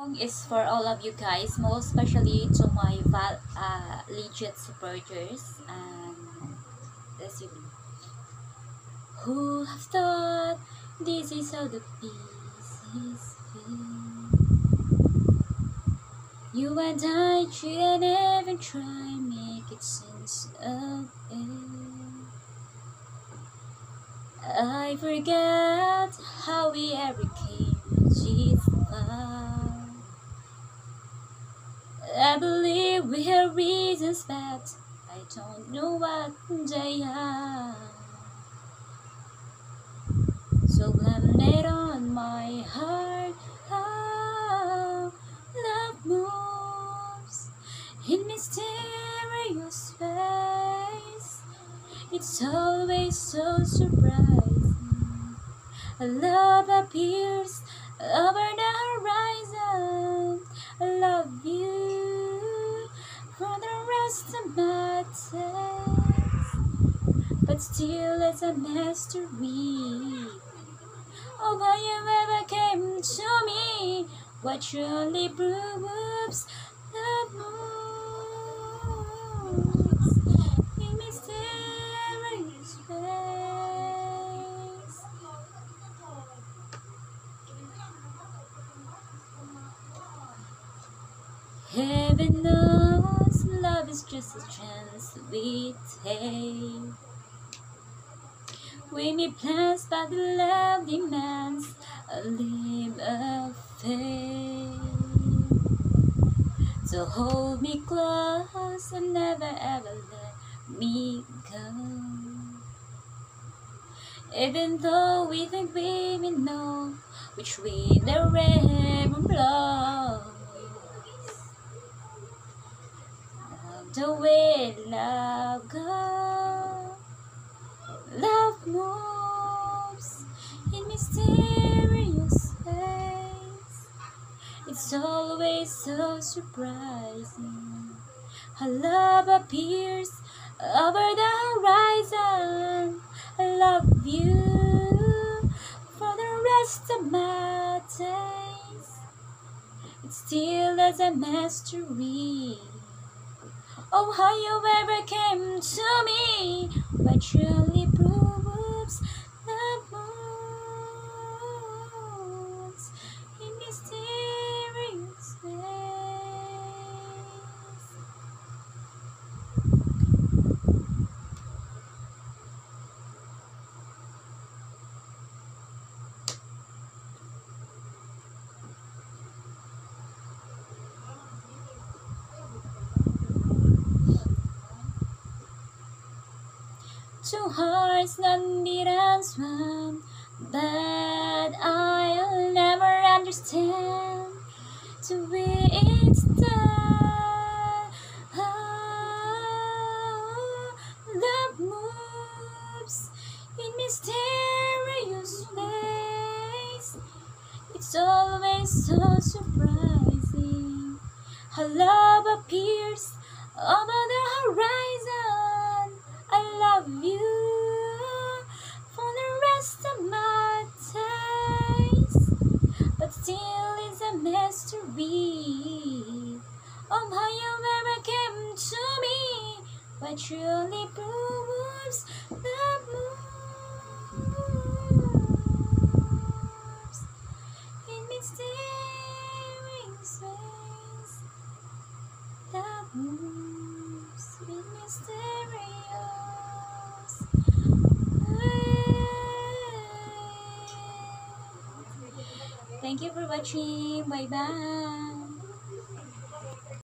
song is for all of you guys, most especially to my legit supporters. And let's see. Who have thought this is how the pieces fit? You and I should even try make it sense of it. I forget how we ever came this far. I believe we have reasons, but I don't know what they are. So blame it on my heart, how love moves in mysterious ways. It's always so surprising. Love appears over the horizon. I love you for the rest of my days, but still it's a mystery. Oh, how you ever came to me, what truly proves love moves in mysterious ways. Heaven knows love is just a chance we take. We need plans, but love demands a leap of faith. So hold me close and never ever let me go. Even though we think we may know which way the river blows, the way love goes, love moves in mysterious ways. It's always so surprising how love appears over the horizon. I love you for the rest of my days. It still is a mystery. Oh, how you ever came to me, what truly proves love moves in mysterious ways. Two hearts that beat as one, but I'll never understand the way it's done. Oh, love moves in mysterious ways. It's always so surprising how love appears over the horizon. I love you for the rest of my days, but still it's a mystery. Oh, how you ever came to me, what truly proves love moves in mysterious ways. Love moves in mysterious ways. Thank you for watching. Bye bye.